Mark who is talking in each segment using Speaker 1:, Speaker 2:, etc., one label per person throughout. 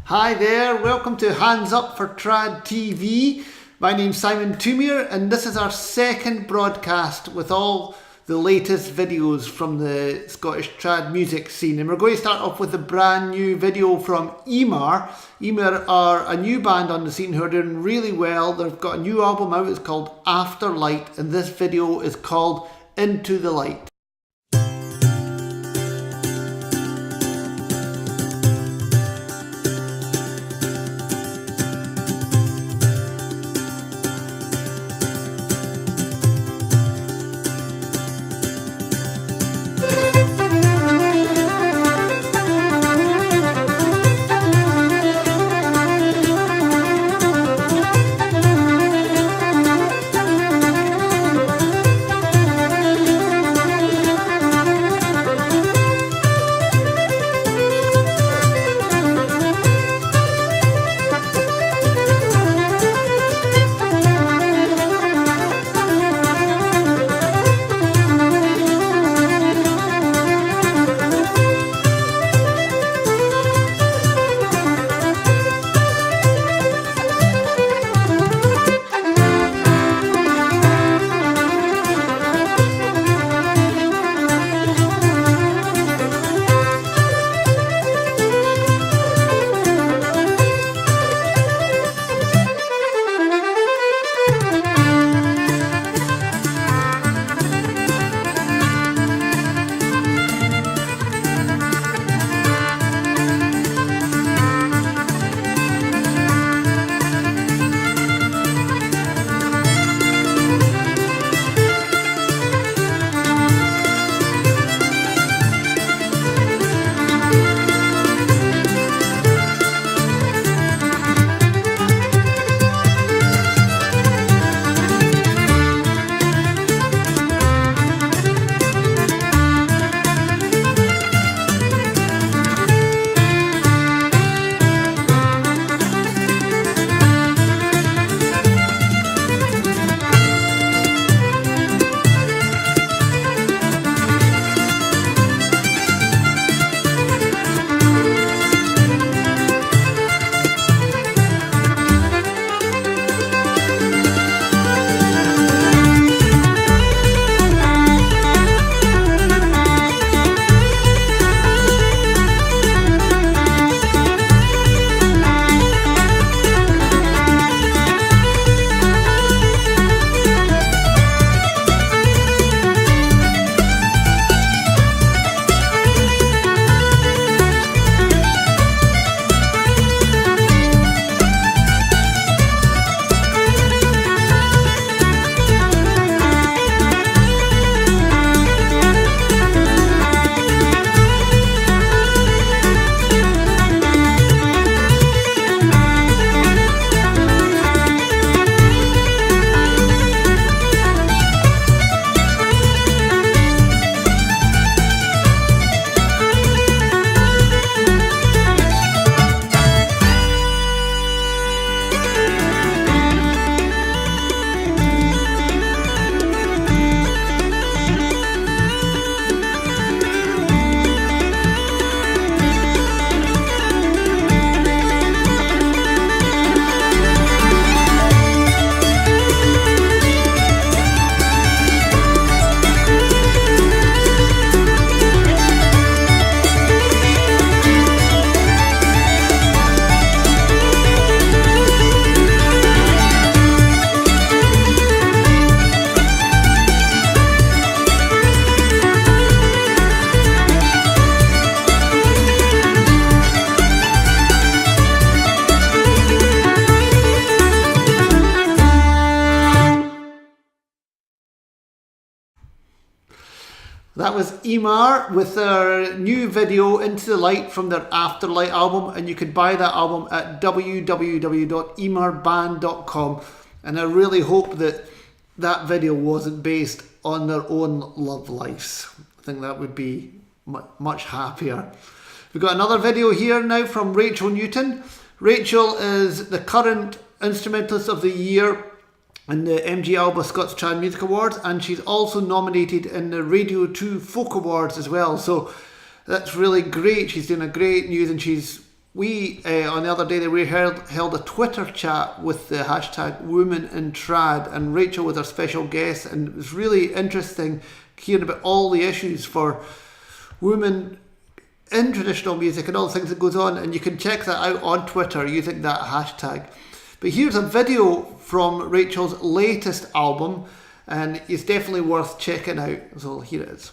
Speaker 1: Hi there, welcome to Hands Up for Trad TV. My name's Simon Toomere and this is our second broadcast with all the latest videos from the Scottish trad music scene. And we're going to start off with a brand new video from Ímar. Ímar are a new band on the scene who are doing really well. They've got a new album out, it's called Afterlight, and this video is called Into the Light. That was Ímar with their new video Into the Light from their Afterlight album, and you can buy that album at www.ímarband.com. And I really hope that that video wasn't based on their own love lives. I think that would be much happier. We've got another video here now from Rachel Newton. Rachel is the current Instrumentalist of the Year in the MG Alba Scots Trad Music Awards, and she's also nominated in the Radio 2 Folk Awards as well. So that's really great. She's doing a great news, and she's we, on the other day, we held a Twitter chat with the hashtag Women in Trad, and Rachel was our special guest, and it was really interesting hearing about all the issues for women in traditional music and all the things that goes on, and you can check that out on Twitter using that hashtag. But here's a video from Rachel's latest album, and it's definitely worth checking out, so here it is.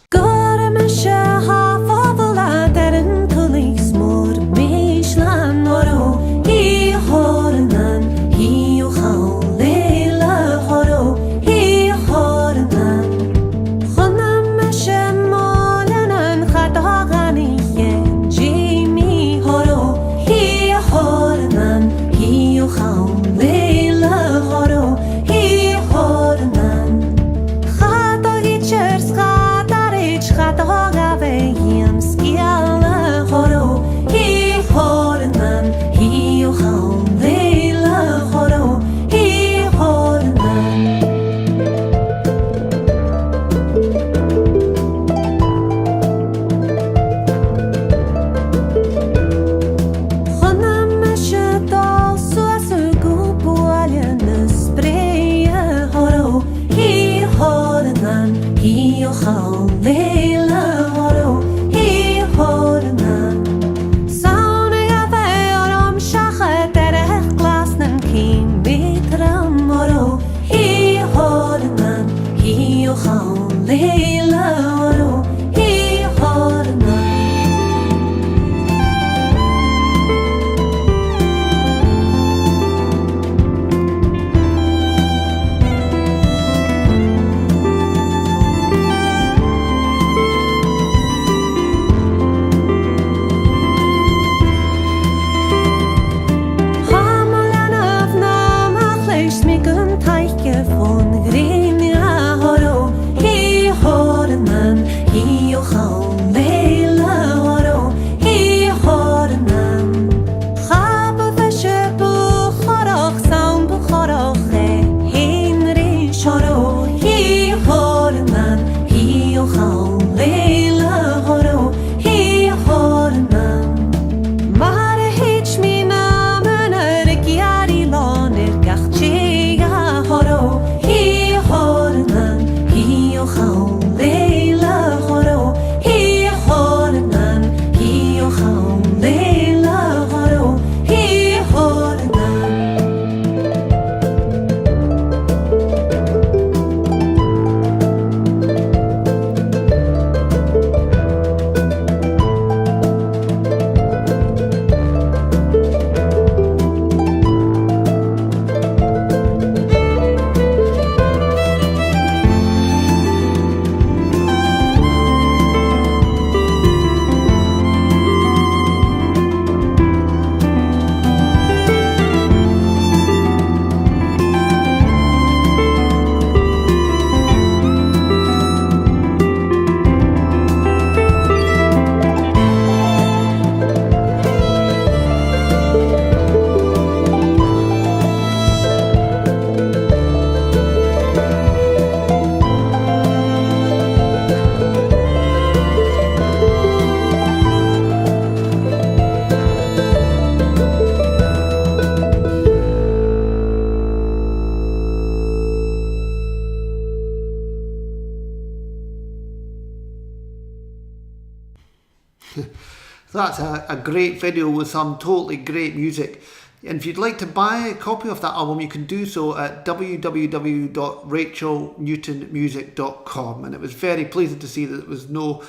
Speaker 1: That's a great video with some totally great music. And if you'd like to buy a copy of that album, you can do so at www.rachelnewtonmusic.com. And it was very pleasing to see that there was no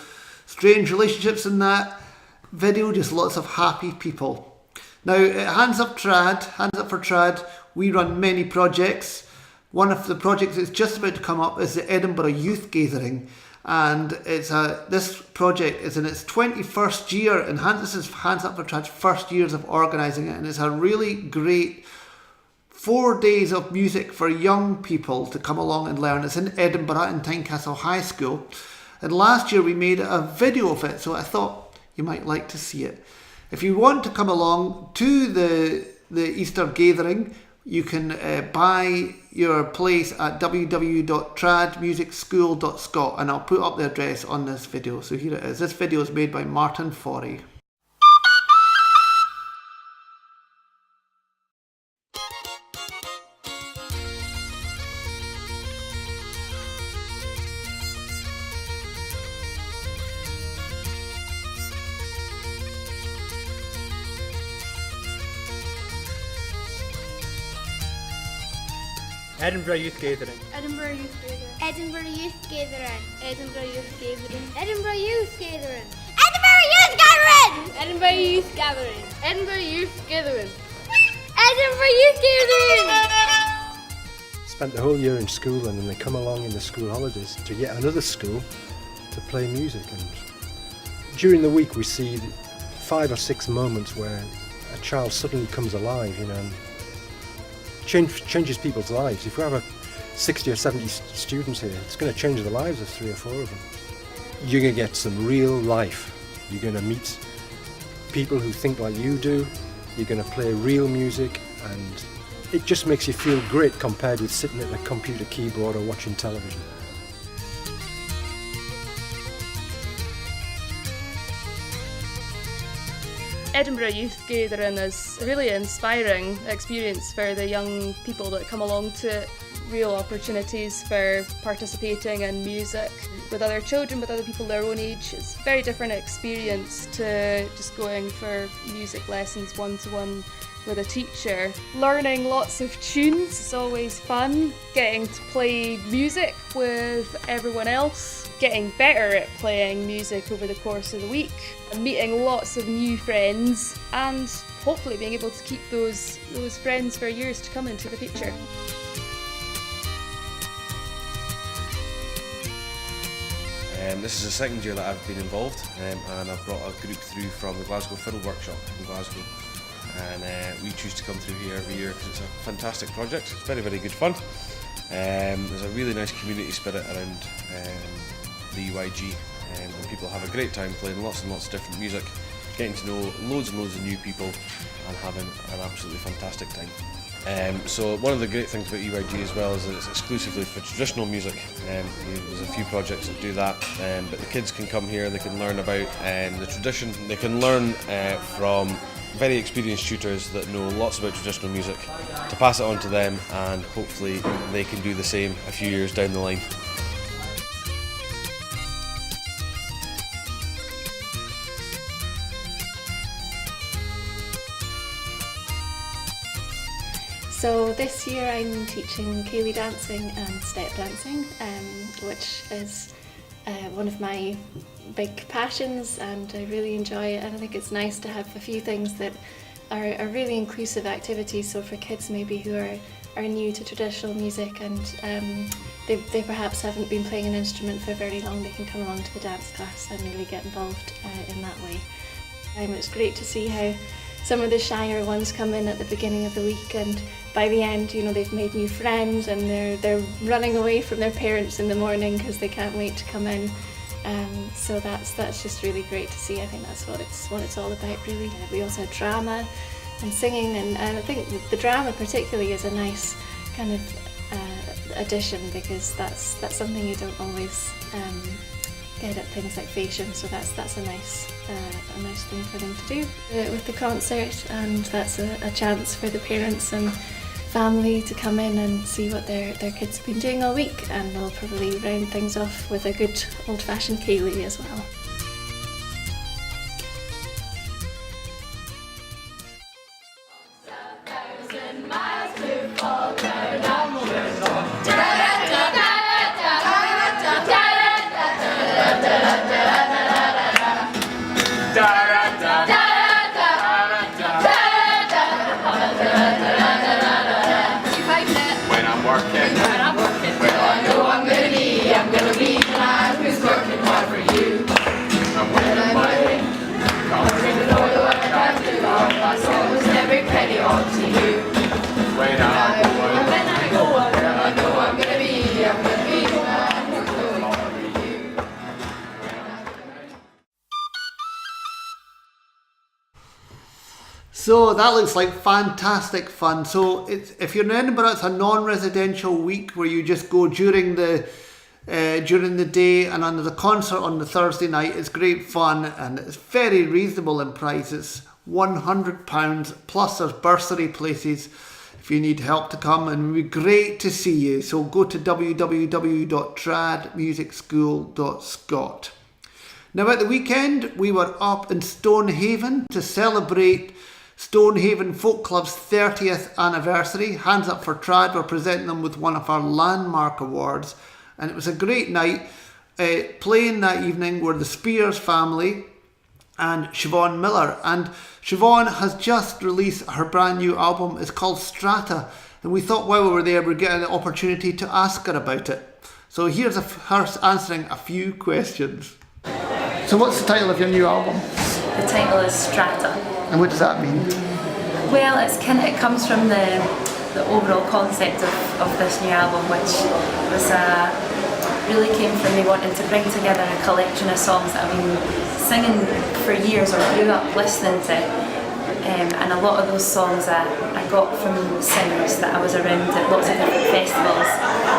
Speaker 1: strange relationships in that video, just lots of happy people. Now, Hands Up for Trad, we run many projects. One of the projects that's just about to come up is the Edinburgh Youth Gaitherin. And this project is in its 21st year, and this is Hands Up for Trad's first years of organising it, and it's a really great 4 days of music for young people to come along and learn. It's in Edinburgh in Tynecastle High School, and last year we made a video of it, so I thought you might like to see it. If you want to come along to the Easter gathering, you can buy your place at www.tradmusicschool.scot, and I'll put up the address on this video. So here it is. This video is made by Martin Forry.
Speaker 2: Edinburgh Youth Gaitherin.
Speaker 3: Edinburgh Youth Gaitherin.
Speaker 4: Edinburgh Youth Gaitherin.
Speaker 3: Edinburgh Youth Gaitherin.
Speaker 4: Edinburgh Youth Gaitherin.
Speaker 3: Edinburgh Youth Gathering. Edinburgh Youth Gathering.
Speaker 4: Edinburgh Youth Gaitherin.
Speaker 5: Spent the whole year in school, and then they come along in the school holidays to yet another school to play music. And during the week we see 5 or 6 moments where a child suddenly comes alive, and changes people's lives. If we have 60 or 70 students here, it's going to change the lives of 3 or 4 of them. You're going to get some real life. You're going to meet people who think like you do. You're going to play real music, and it just makes you feel great compared with sitting at a computer keyboard or watching television.
Speaker 6: Edinburgh Youth Gaitherin is a really inspiring experience for the young people that come along to it. Real opportunities for participating in music with other children, with other people their own age. It's a very different experience to just going for music lessons one-to-one with a teacher. Learning lots of tunes is always fun. Getting to play music with everyone else. Getting better at playing music over the course of the week. And meeting lots of new friends, and hopefully being able to keep those friends for years to come into the future.
Speaker 7: This is the second year that I've been involved, and I've brought a group through from the Glasgow Fiddle Workshop in Glasgow, and we choose to come through here every year because it's a fantastic project. It's very, very good fun. There's a really nice community spirit around the UIG, and people have a great time playing lots and lots of different music, getting to know loads and loads of new people, and having an absolutely fantastic time. So one of the great things about UIG as well is that it's exclusively for traditional music. There's a few projects that do that, but the kids can come here, they can learn about the tradition, they can learn from very experienced tutors that know lots about traditional music to pass it on to them, and hopefully they can do the same a few years down the line.
Speaker 8: So this year I'm teaching ceilidh dancing and step dancing, which is one of my big passions, and I really enjoy it, and I think it's nice to have a few things that are really inclusive activities, so for kids maybe who are new to traditional music and they perhaps haven't been playing an instrument for very long, they can come along to the dance class and really get involved in that way. It's great to see how some of the shyer ones come in at the beginning of the week, and by the end, they've made new friends and they're running away from their parents in the morning because they can't wait to come in. So that's just really great to see. I think that's what it's all about, really. We also have drama and singing, and I think the drama particularly is a nice kind of addition, because that's something you don't always get at things like fashion, so that's a nice thing for them to do with the concert, and that's a chance for the parents and family to come in and see what their kids have been doing all week, and they'll probably round things off with a good old-fashioned ceilidh as well.
Speaker 1: So that looks like fantastic fun. So if you're in Edinburgh, it's a non-residential week where you just go during the day, and under the concert on the Thursday night. It's great fun, and it's very reasonable in price. It's £100 plus there's bursary places if you need help to come, and it would be great to see you. So go to www.tradmusicschool.scot. Now at the weekend we were up in Stonehaven to celebrate Stonehaven Folk Club's 30th anniversary. Hands Up for Trad, we're presenting them with one of our landmark awards. And it was a great night. Playing that evening were the Spiers Family and Siobhan Miller. And Siobhan has just released her brand new album. It's called Strata. And we thought while we were there, we'd get an opportunity to ask her about it. So here's her answering a few questions. So what's the title of your new album?
Speaker 2: The title is Strata.
Speaker 1: And what does that mean?
Speaker 2: Well, it comes from the overall concept of this new album, which was really came from me wanting to bring together a collection of songs that I've been singing for years or grew up listening to. And a lot of those songs I got from singers that I was around at lots of different festivals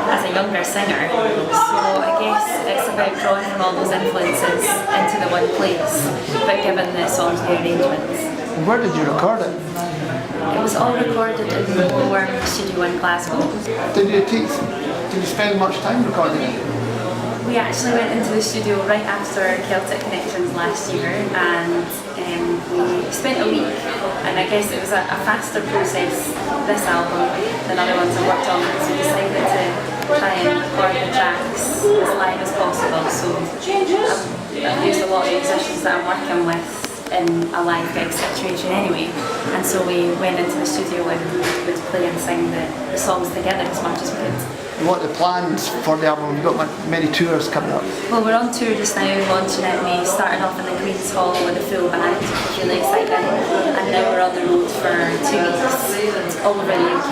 Speaker 2: as a younger singer. So I guess it's about drawing from all those influences into the one place, but giving the songs new arrangements.
Speaker 1: And where did you record it?
Speaker 2: It was all recorded in the Worm studio in Glasgow.
Speaker 1: Did you spend much time recording it?
Speaker 2: We actually went into the studio right after Celtic Connections last year, and we spent a week, and I guess it was a faster process, this album, than other ones I worked on, so we decided to try and record the tracks as live as possible. So I've used a lot of musicians that I'm working with in a live gig situation anyway, and so we went into the studio and would play and sing the songs together as much as we could.
Speaker 1: What are the plans for the album? We've got many tours coming up.
Speaker 2: Well, we're on tour just now, launching it. We started off in the Queen's Hall with a full band, which was really exciting, and now we're on the road for 2 weeks all over the UK,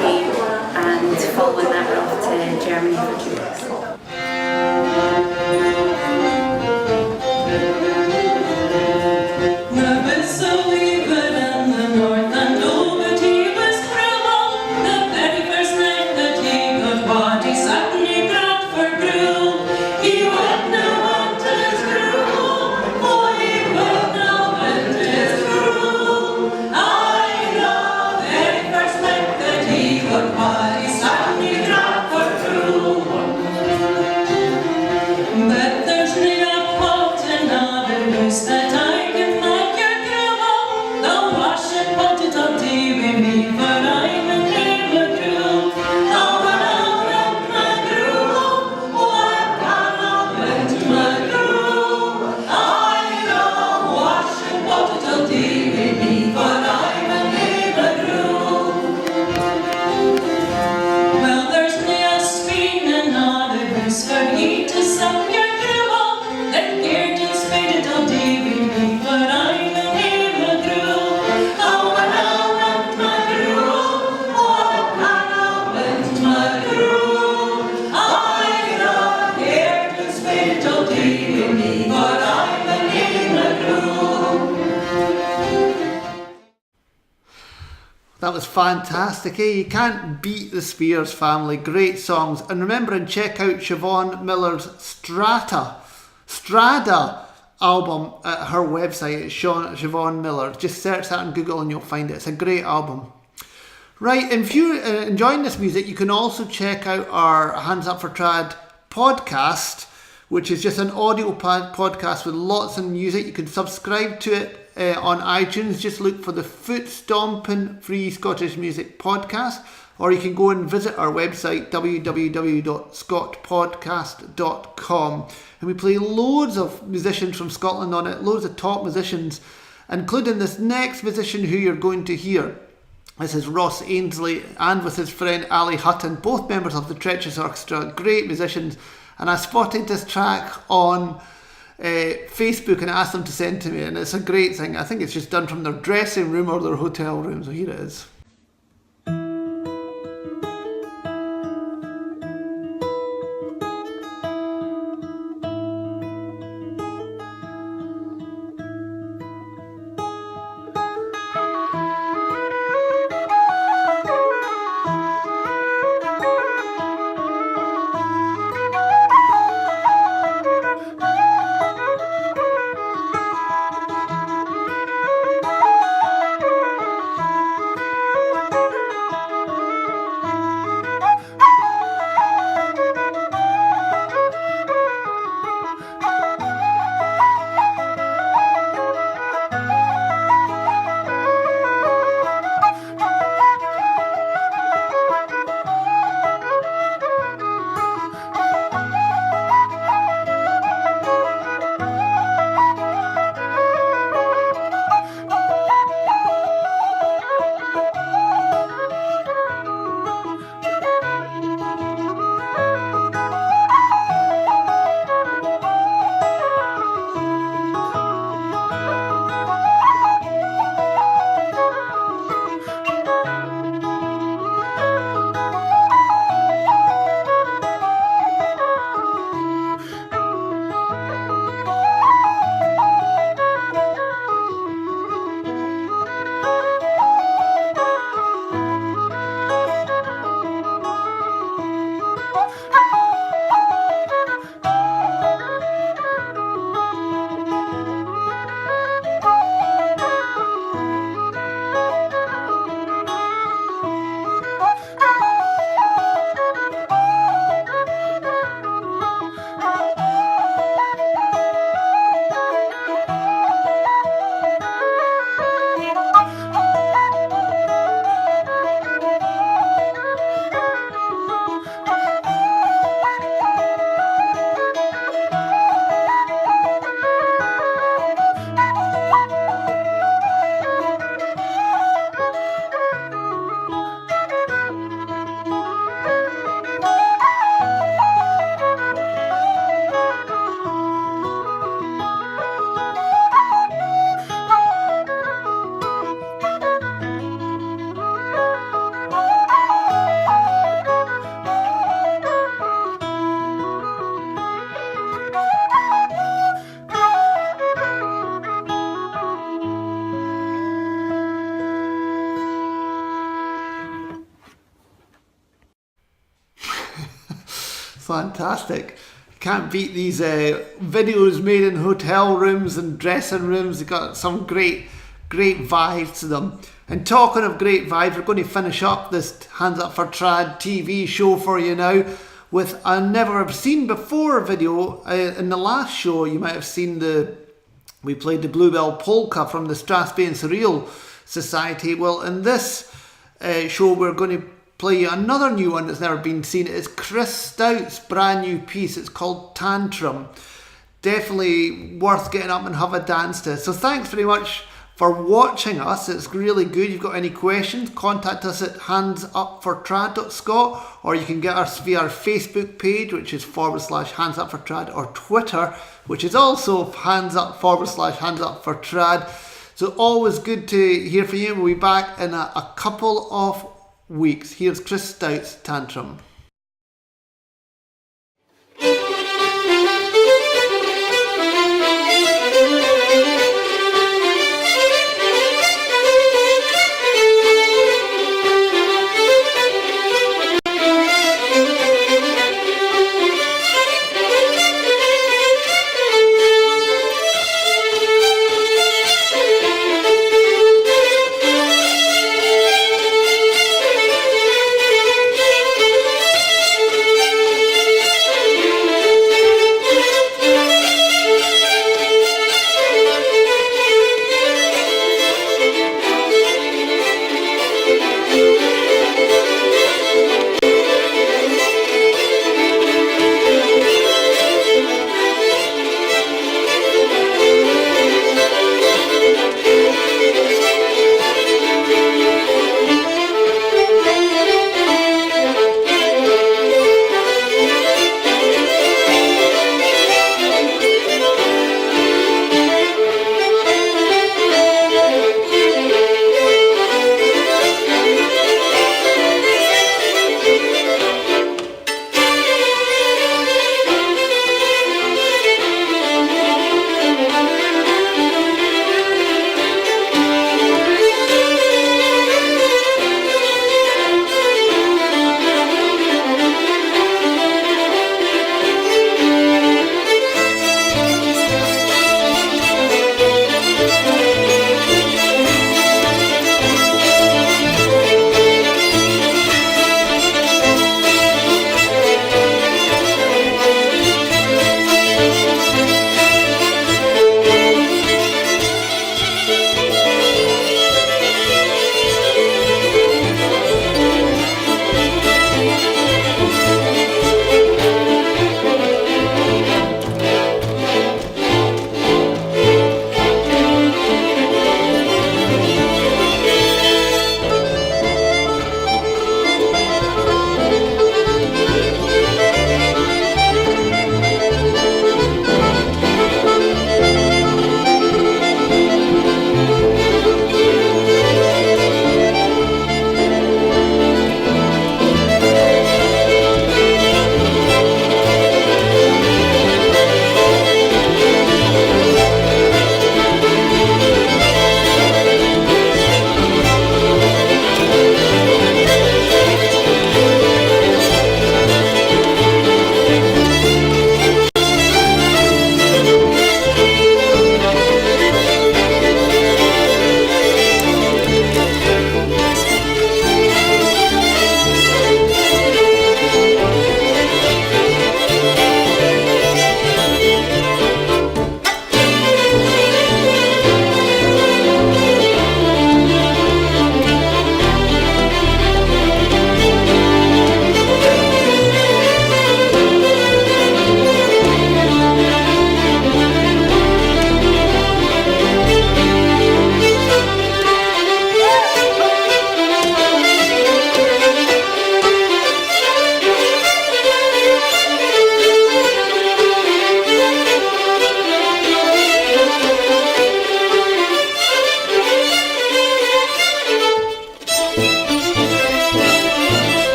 Speaker 2: and following that we're off to Germany for 2 weeks.
Speaker 1: That was fantastic, eh? You can't beat the Spiers Family. Great songs. And remember, and check out Siobhan Miller's Strata album at her website. It's Siobhan Miller. Just search that on Google and you'll find it. It's a great album. Right, and if you're enjoying this music, you can also check out our Hands Up for Trad podcast, which is just an audio podcast with lots of music. You can subscribe to it on iTunes. Just look for the Foot Stomping Free Scottish Music Podcast, or you can go and visit our website www.scottpodcast.com, and we play loads of musicians from Scotland on it, loads of top musicians, including this next musician who you're going to hear. This is Ross Ainslie, and with his friend Ali Hutton, both members of the Treacherous Orchestra, great musicians. And I spotted this track on Facebook and asked them to send to me, and it's a great thing. I think it's just done from their dressing room or their hotel room, so here it is. fantastic. Can't beat these videos made in hotel rooms and dressing rooms. They've got some great vibes to them. And talking of great vibes, we're going to finish up this Hands Up for Trad TV show for you now with a never seen before video. In the last show, you might have seen we played the Bluebell Polka from the Strathspey and Surreal Society. Well, in this show, we're going to play you another new one that's never been seen. It's Chris Stout's brand new piece. It's called Tantrum. Definitely worth getting up and have a dance to. So thanks very much for watching us. It's really good. If you've got any questions, contact us at handsupfortrad.scot, or you can get us via our Facebook page, which is /handsupfortrad, or Twitter, which is also /handsupfortrad. So always good to hear from you. We'll be back in a couple of weeks. Here's Chris Stout's Tantrum.